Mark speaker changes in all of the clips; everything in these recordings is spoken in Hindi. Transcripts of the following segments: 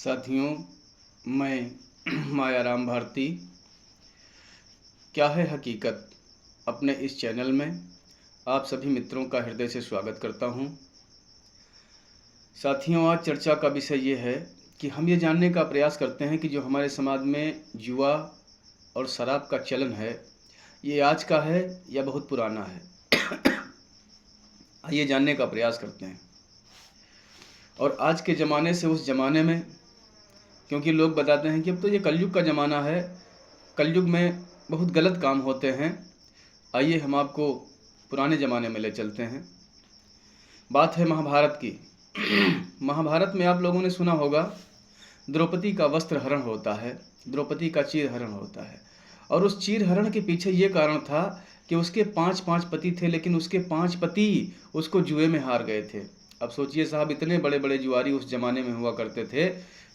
Speaker 1: साथियों, मैं मायाराम भारती क्या है हकीकत अपने इस चैनल में आप सभी मित्रों का हृदय से स्वागत करता हूं। साथियों, आज चर्चा का विषय ये है कि हम ये जानने का प्रयास करते हैं कि जो हमारे समाज में जुआ और शराब का चलन है, ये आज का है या बहुत पुराना है। आइए जानने का प्रयास करते हैं। और आज के ज़माने से उस ज़माने में, क्योंकि लोग बताते हैं कि अब तो ये कलयुग का ज़माना है, कलयुग में बहुत गलत काम होते हैं। आइए हम आपको पुराने ज़माने में ले चलते हैं। बात है महाभारत की। महाभारत में आप लोगों ने सुना होगा, द्रौपदी का वस्त्र हरण होता है, द्रौपदी का चीर हरण होता है। और उस चीर हरण के पीछे ये कारण था कि उसके 5 पति थे, लेकिन उसके 5 पति उसको जुए में हार गए थे। अब सोचिए साहब, इतने बड़े बड़े जुआरी उस ज़माने में हुआ करते थे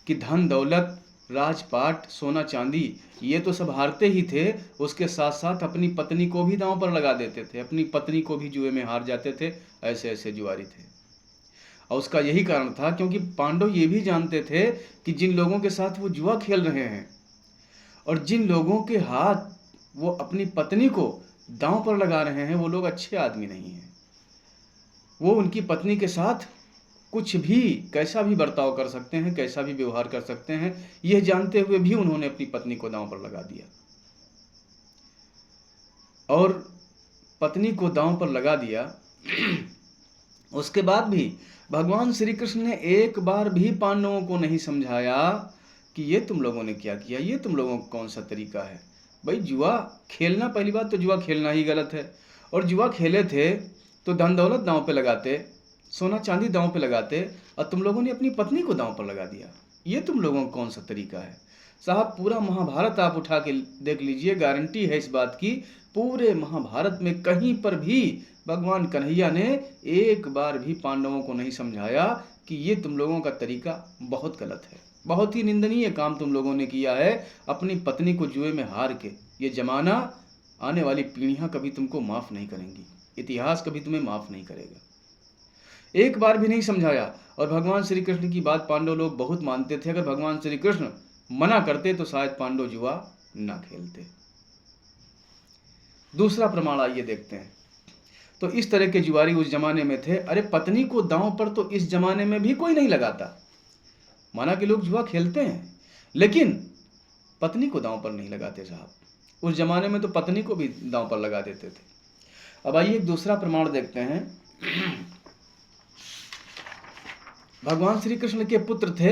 Speaker 1: कि धन दौलत, राजपाट, सोना चांदी ये तो सब हारते ही थे, उसके साथ साथ अपनी पत्नी को भी दांव पर लगा देते थे, अपनी पत्नी को भी जुए में हार जाते थे। ऐसे ऐसे जुआरी थे। और उसका यही कारण था क्योंकि पांडव ये भी जानते थे कि जिन लोगों के साथ वो जुआ खेल रहे हैं और जिन लोगों के हाथ वो अपनी पत्नी को दांव पर लगा रहे हैं, वो लोग अच्छे आदमी नहीं हैं। वो उनकी पत्नी के साथ कुछ भी, कैसा भी बर्ताव कर सकते हैं, कैसा भी व्यवहार कर सकते हैं, यह जानते हुए भी उन्होंने अपनी पत्नी को दांव पर लगा दिया। और पत्नी को दांव पर लगा दिया। उसके बाद भी भगवान श्री कृष्ण ने एक बार भी पांडवों को नहीं समझाया कि ये तुम लोगों ने क्या किया, ये तुम लोगों का कौन सा तरीका है। भाई, जुआ खेलना, पहली बात तो जुआ खेलना ही गलत है। और जुआ खेले थे तो धन दौलत दांव पे लगाते, सोना चांदी दांव पे लगाते, और तुम लोगों ने अपनी पत्नी को दांव पर लगा दिया। ये तुम लोगों का कौन सा तरीका है। साहब, पूरा महाभारत आप उठा के देख लीजिए, गारंटी है इस बात की, पूरे महाभारत में कहीं पर भी भगवान कन्हैया ने एक बार भी पांडवों को नहीं समझाया कि ये तुम लोगों का तरीका बहुत गलत है, बहुत ही निंदनीय काम तुम लोगों ने किया है, अपनी पत्नी को जुए में हार के। ये जमाना, आने वाली पीढ़ियां कभी तुमको माफ नहीं करेंगी, इतिहास कभी तुम्हें माफ नहीं करेगा। एक बार भी नहीं समझाया। और भगवान श्री कृष्ण की बात पांडव लोग बहुत मानते थे। अगर भगवान श्री कृष्ण मना करते तो शायद पांडव जुआ ना खेलते। दूसरा प्रमाण आइए देखते हैं। तो इस तरह के जुआरी उस जमाने में थे। अरे, पत्नी को दांव पर तो इस जमाने में भी कोई नहीं लगाता। माना कि लोग जुआ खेलते हैं, लेकिन पत्नी को दांव पर नहीं लगाते साहब। उस जमाने में तो पत्नी को भी दांव पर लगा देते थे। अब आइए एक दूसरा प्रमाण देखते हैं। भगवान श्री कृष्ण के पुत्र थे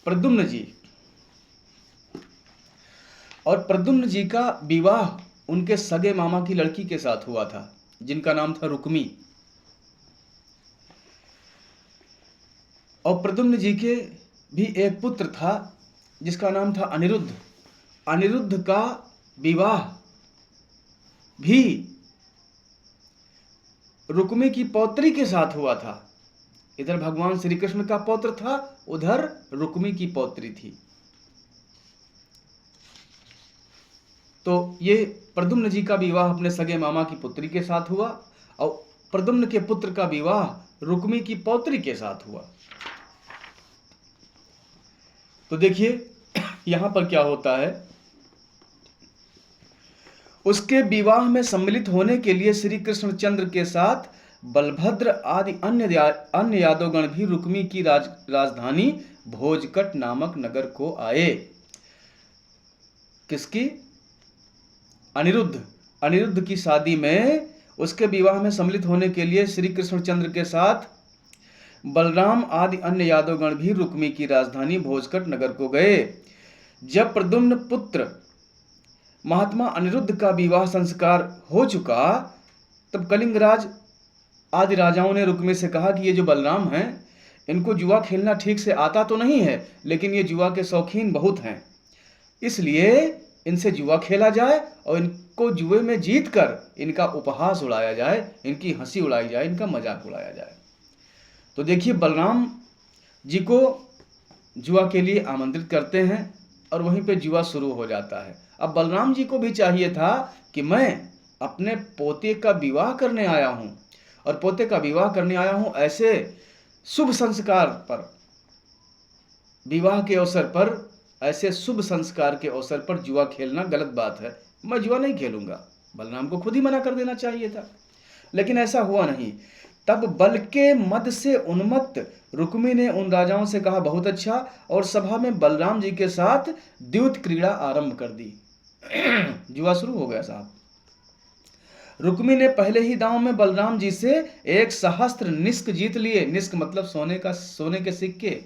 Speaker 1: प्रद्युम्न जी, और प्रद्युम्न जी का विवाह उनके सगे मामा की लड़की के साथ हुआ था, जिनका नाम था रुक्मी। और प्रद्युम्न जी के भी एक पुत्र था जिसका नाम था अनिरुद्ध। अनिरुद्ध का विवाह भी रुक्मी की पौत्री के साथ हुआ था। इधर भगवान श्री कृष्ण का पौत्र था, उधर रुक्मी की पौत्री थी। तो ये प्रद्युम्न जी का विवाह अपने सगे मामा की पुत्री के साथ हुआ, और प्रद्युम्न के पुत्र का विवाह रुक्मी की पौत्री के साथ हुआ। तो देखिए यहां पर क्या होता है। उसके विवाह में सम्मिलित होने के लिए श्री कृष्णचंद्र के साथ बलभद्र आदि अन्य यादवगण भी रुक्मी की राजधानी भोजकट नामक नगर को आए। किसकी? अनिरुद्ध की शादी में, उसके विवाह में सम्मिलित होने के लिए श्री कृष्णचंद्र के साथ बलराम आदि अन्य यादवगण भी रुक्मी की राजधानी भोजकट नगर को गए। जब प्रद्युम्न पुत्र महात्मा अनिरुद्ध का विवाह संस्कार हो चुका, तब कलिंगराज आदि राजाओं ने रुक्मी से कहा कि ये जो बलराम हैं, इनको जुआ खेलना ठीक से आता तो नहीं है, लेकिन ये जुआ के शौकीन बहुत हैं, इसलिए इनसे जुआ खेला जाए और इनको जुए में जीतकर इनका उपहास उड़ाया जाए, इनकी हंसी उड़ाई जाए, इनका मजाक उड़ाया जाए। तो देखिए, बलराम जी को जुआ के लिए आमंत्रित करते हैं और वहीं पे जुआ शुरू हो जाता है। अब बलराम जी को भी चाहिए था कि मैं अपने पोते का विवाह करने आया हूं, और पोते का विवाह करने आया हूं ऐसे शुभ संस्कार पर, विवाह के अवसर पर, ऐसे शुभ संस्कार के अवसर पर जुआ खेलना गलत बात है, मैं जुआ नहीं खेलूंगा। बलराम को खुद ही मना कर देना चाहिए था, लेकिन ऐसा हुआ नहीं। तब बल के मद से उन्मत्त रुक्मी ने उन राजाओं से कहा, बहुत अच्छा, और सभा में बलराम जी के साथ द्यूत क्रीड़ा आरंभ कर दी। जुआ शुरू हो गया साहब। रुक्मी ने पहले ही दांव में बलराम जी से 1 सहस्त्र निष्क जीत लिए। निष्क मतलब सोने के सिक्के।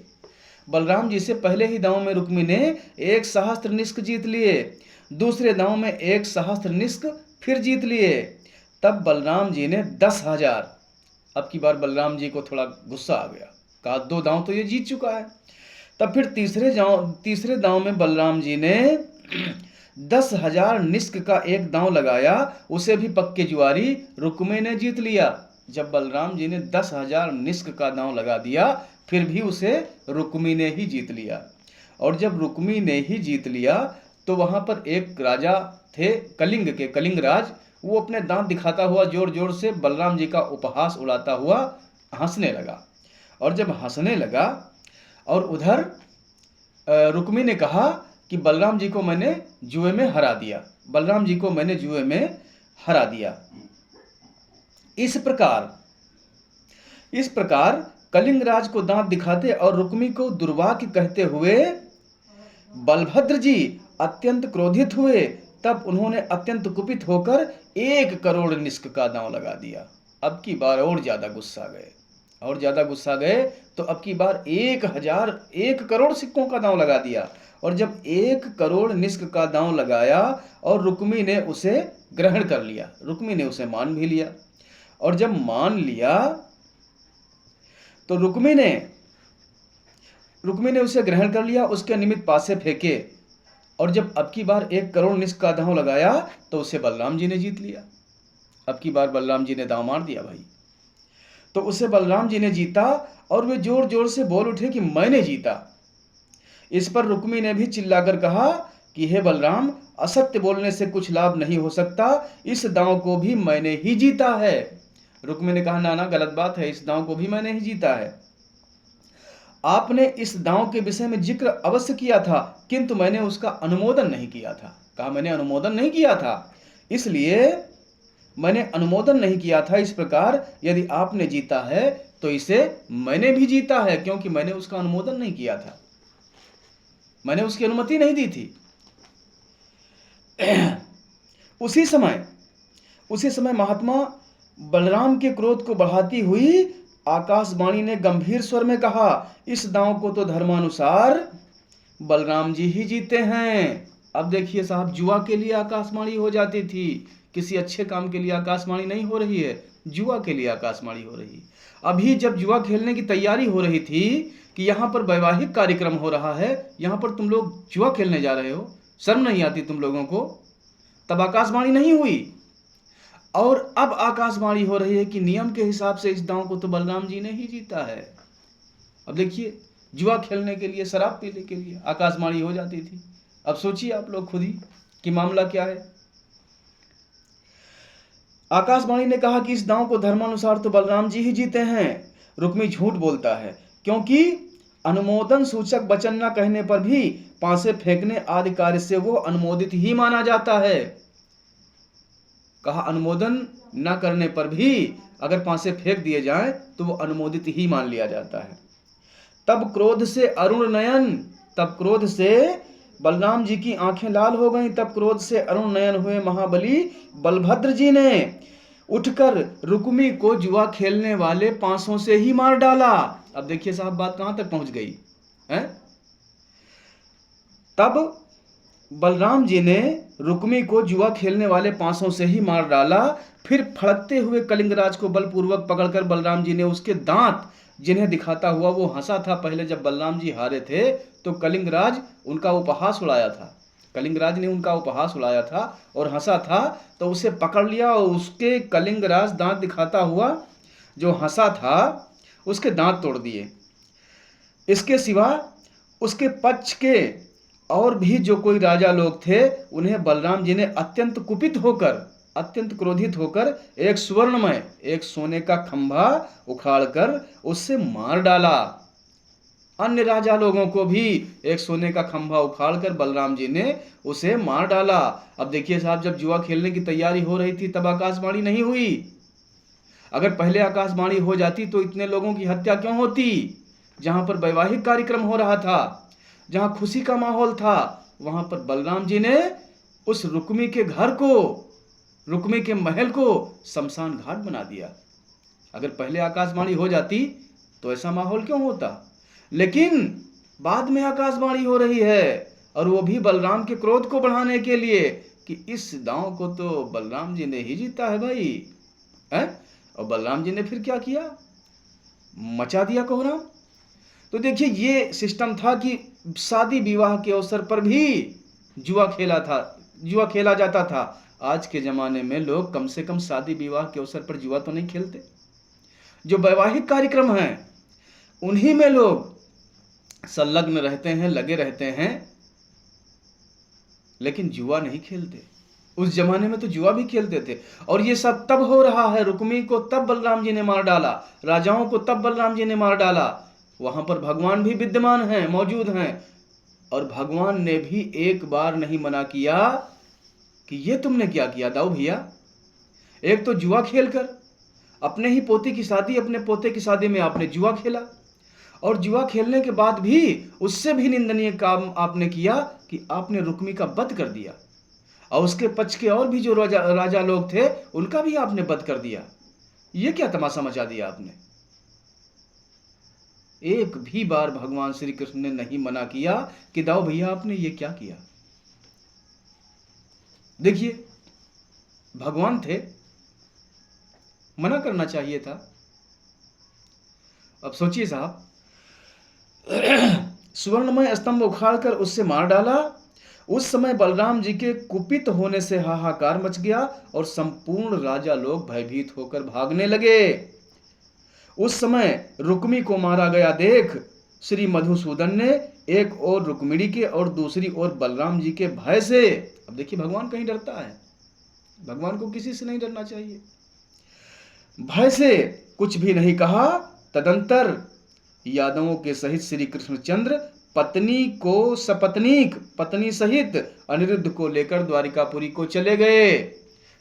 Speaker 1: बलराम जी से पहले ही दांव में रुक्मी ने 1 सहस्त्र निष्क जीत लिए। दूसरे दांव में 1 सहस्त्र निष्क फिर जीत लिए। तब बलराम जी ने 10,000। अब की बार बलराम जी को थोड़ा गुस्सा आ गया, कहा 2 दांव तो ये जीत चुका है। तब फिर तीसरे दांव में बलराम जी ने 10,000 निष्क का एक दांव लगाया, उसे भी पक्के जुआरी रुक्मी ने जीत लिया। जब बलराम जी ने 10,000 निष्क का दांव लगा दिया, फिर भी उसे रुक्मी ने ही जीत लिया। और जब रुक्मी ने ही जीत लिया तो वहां पर एक राजा थे कलिंग के, कलिंग राज। वो अपने दांत दिखाता हुआ जोर जोर से बलराम जी का उपहास उड़ाता हुआ हंसने लगा। और जब हंसने लगा और उधर रुक्मी ने कहा कि बलराम जी को मैंने जुए में हरा दिया, बलराम जी को मैंने जुए में हरा दिया। इस प्रकार कलिंग राज को दांत दिखाते और रुक्मी को दुर्वाक्य कहते हुए बलभद्र जी अत्यंत क्रोधित हुए। तब उन्होंने अत्यंत कुपित होकर 1 करोड़ निष्क का दांव लगा दिया। अब की बार और ज्यादा गुस्सा गए तो अब की बार 1 करोड़ सिक्कों का दांव लगा दिया। और जब 1 करोड़ निष्क का दांव लगाया और रुक्मी ने उसे ग्रहण कर लिया, रुक्मी ने उसे मान भी लिया। और जब मान लिया तो रुक्मी ने उसे ग्रहण कर लिया, उसके निमित्त पासे फेंके। और जब अब की बार 1 करोड़ निष्क का दांव लगाया तो उसे बलराम जी ने जीत लिया। अब की बार बलराम जी ने दांव मार दिया भाई, तो उसे बलराम जी ने जीता और वे जोर जोर से बोल उठे कि मैंने जीता। इस पर रुक्मी ने भी चिल्लाकर कहा कि हे बलराम, असत्य बोलने से कुछ लाभ नहीं हो सकता, इस दांव को भी मैंने ही जीता है। रुक्मी ने कहा, ना गलत बात है, इस दांव को भी मैंने ही जीता है। आपने इस दांव के विषय में जिक्र अवश्य किया था, किंतु मैंने उसका अनुमोदन नहीं किया था। कहा मैंने अनुमोदन नहीं किया था, इसलिए मैंने अनुमोदन नहीं किया था। इस प्रकार यदि आपने जीता है तो इसे मैंने भी जीता है, क्योंकि मैंने उसका अनुमोदन नहीं किया था, मैंने उसकी अनुमति नहीं दी थी। उसी समय महात्मा बलराम के क्रोध को बढ़ाती हुई आकाशवाणी ने गंभीर स्वर में कहा, इस दांव को तो धर्मानुसार बलराम जी ही जीते हैं। अब देखिए साहब, जुआ के लिए आकाशवाणी हो जाती थी, किसी अच्छे काम के लिए आकाशवाणी नहीं हो रही है, जुआ के लिए आकाशवाणी हो रही। अभी जब जुआ खेलने की तैयारी हो रही थी कि यहाँ पर वैवाहिक कार्यक्रम हो रहा है, यहाँ पर तुम लोग जुआ खेलने जा रहे हो, शर्म नहीं आती तुम लोगों को? तब आकाशवाणी नहीं हुई, और अब आकाशवाणी हो रही है कि नियम के हिसाब से इस दांव को तो बलराम जी ने ही जीता है। अब देखिए, जुआ खेलने के लिए, शराब पीने के लिए आकाशवाणी हो जाती थी। अब सोचिए आप लोग खुद ही कि मामला क्या है। आकाशवाणी ने कहा कि इस दांव को धर्मानुसार तो बलराम जी ही जीते हैं। रुक्मी झूठ बोलता है, क्योंकि अनुमोदन सूचक वचन न कहने पर भी पासे फेंकने आदि कार्य से वो अनुमोदित ही माना जाता है। कहा अनुमोदन न करने पर भी अगर पासे फेंक दिए जाएं तो वो अनुमोदित ही मान लिया जाता है। तब क्रोध से बलराम जी की आंखें लाल हो गईं। तब क्रोध से अरुण नयन हुए महाबली बलभद्र जी ने उठकर रुक्मी को जुआ खेलने वाले पांसों से ही मार डाला। अब देखिए साहब, बात कहां तक पहुंच गई है। तब बलराम जी ने रुक्मी को जुआ खेलने वाले पांसों से ही मार डाला। फिर फड़कते हुए कलिंगराज को बलपूर्वक पकड़कर बलराम जी ने उसके दांत, जिन्हें दिखाता हुआ वो हंसा था, पहले जब बलराम जी हारे थे तो कलिंगराज उनका उपहास उड़ाया था, कलिंगराज ने उनका उपहास उड़ाया था और हंसा था, तो उसे पकड़ लिया और उसके कलिंगराज दांत दिखाता हुआ जो हंसा था उसके दांत तोड़ दिए। इसके सिवा उसके पक्ष के और भी जो कोई राजा लोग थे, उन्हें बलराम जी ने अत्यंत कुपित होकर, अत्यंत क्रोधित होकर एक सुवर्णमय, एक सोने का खंभा उखाड़कर उससे मार डाला। अन्य राजा लोगों को भी एक सोने का खंभा उखाड़कर बलराम जी ने उसे मार डाला। अब देखिए साहब, जब जुआ खेलने की तैयारी हो रही थी तब आकाशवाणी नहीं हुई। अगर पहले आकाशवाणी हो जाती तो इतने लोगों की हत्या क्यों होती? जहां पर वैवाहिक कार्यक्रम हो रहा था, जहां खुशी का माहौल था, वहां पर बलराम जी ने उस रुक्मी के घर को, रुक्मी के महल को शमशान घाट बना दिया। अगर पहले आकाशवाणी हो जाती तो ऐसा माहौल क्यों होता? लेकिन बाद में आकाशवाणी हो रही है, और वो भी बलराम के क्रोध को बढ़ाने के लिए कि इस दांव को तो बलराम जी ने ही जीता है भाई, है? और बलराम जी ने फिर क्या किया? मचा दिया कोहराम। तो देखिए, ये सिस्टम था कि शादी विवाह के अवसर पर भी जुआ खेला जाता था। आज के जमाने में लोग कम से कम शादी विवाह के अवसर पर जुआ तो नहीं खेलते। जो वैवाहिक कार्यक्रम हैं उन्हीं में लोग संलग्न रहते हैं, लगे रहते हैं, लेकिन जुआ नहीं खेलते। उस जमाने में तो जुआ भी खेलते थे। और ये सब तब हो रहा है, रुक्मी को तब बलराम जी ने मार डाला, राजाओं को तब बलराम जी ने मार डाला। वहां पर भगवान भी विद्यमान हैं, मौजूद हैं, और भगवान ने भी एक बार नहीं मना किया कि ये तुमने क्या किया दाऊ भैया। एक तो जुआ खेलकर अपने ही पोती की शादी, अपने पोते की शादी में आपने जुआ खेला, और जुआ खेलने के बाद भी उससे भी निंदनीय काम आपने किया कि आपने रुक्मी का वध कर दिया, और उसके पक्ष के और भी जो राजा लोग थे उनका भी आपने वध कर दिया। ये क्या तमाशा मचा दिया आपने। एक भी बार भगवान श्री कृष्ण ने नहीं मना किया कि दाऊ भैया आपने ये क्या किया। देखिए, भगवान थे, मना करना चाहिए था। अब सोचिए साहब, सुवर्णमय स्तंभ उखाड़कर उससे मार डाला। उस समय बलराम जी के कुपित होने से हाहाकार मच गया और संपूर्ण राजा लोग भयभीत होकर भागने लगे। उस समय रुक्मी को मारा गया देख श्री मधुसूदन ने एक ओर रुक्मिणी के और दूसरी ओर बलराम जी के भय से, अब देखिए भगवान कहीं डरता है, भगवान को किसी से नहीं डरना चाहिए, भय से कुछ भी नहीं कहा। तदंतर यादवों के सहित श्री कृष्णचंद्र पत्नी को सपत्नीक, पत्नी सहित अनिरुद्ध को लेकर द्वारिकापुरी को चले गए,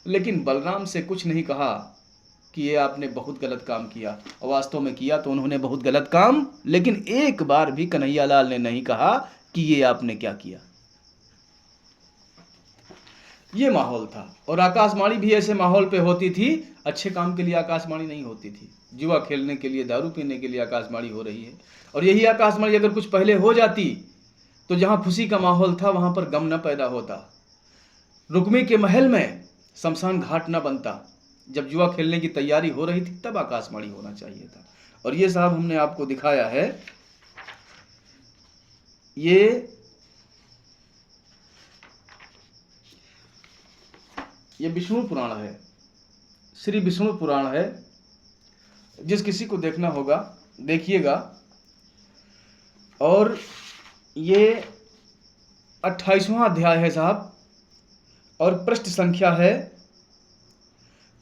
Speaker 1: लेकिन बलराम से कुछ नहीं कहा कि ये आपने बहुत गलत काम किया। और वास्तव में किया तो उन्होंने बहुत गलत काम, लेकिन एक बार भी कन्हैयालाल ने नहीं कहा कि ये आपने क्या किया। ये माहौल था। और आकाशवाणी भी ऐसे माहौल पे होती थी। अच्छे काम के लिए आकाशवाणी नहीं होती थी, जुआ खेलने के लिए, दारू पीने के लिए आकाशवाणी हो रही है। और यही आकाशवाणी अगर कुछ पहले हो जाती तो जहां खुशी का माहौल था वहां पर गम न पैदा होता, रुक्मी के महल में शमशान घाट न बनता। जब जुआ खेलने की तैयारी हो रही थी तब आकाशवाणी होना चाहिए था। और ये साहब हमने आपको दिखाया है, ये विष्णु पुराण है, श्री विष्णु पुराण है। जिस किसी को देखना होगा देखिएगा। और ये 28वां अध्याय है साहब, और पृष्ठ संख्या है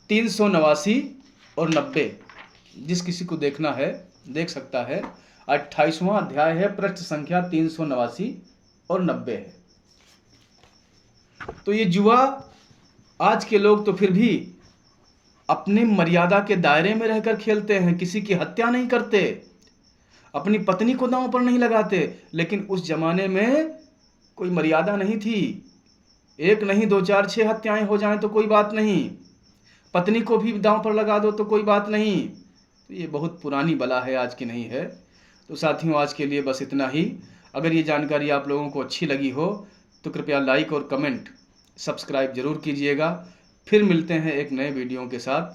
Speaker 1: 389 और 90। जिस किसी को देखना है देख सकता है। 28वां अध्याय है, पृष्ठ संख्या 389 और 90 है। तो ये जुआ आज के लोग तो फिर भी अपने मर्यादा के दायरे में रहकर खेलते हैं, किसी की हत्या नहीं करते, अपनी पत्नी को दांव पर नहीं लगाते। लेकिन उस जमाने में कोई मर्यादा नहीं थी। एक नहीं, 2, 4, 6 हत्याएं हो जाएं तो कोई बात नहीं, पत्नी को भी दांव पर लगा दो तो कोई बात नहीं। तो ये बहुत पुरानी बला है, आज की नहीं है। तो साथियों, आज के लिए बस इतना ही। अगर ये जानकारी आप लोगों को अच्छी लगी हो तो कृपया लाइक और कमेंट, सब्सक्राइब जरूर कीजिएगा। फिर मिलते हैं एक नए वीडियो के साथ।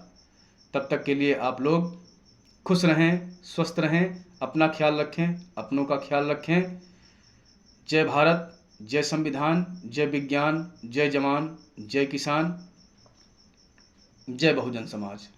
Speaker 1: तब तक के लिए आप लोग खुश रहें, स्वस्थ रहें, अपना ख्याल रखें, अपनों का ख्याल रखें। जय भारत, जय संविधान, जय विज्ञान, जय जवान, जय किसान, जय बहुजन समाज।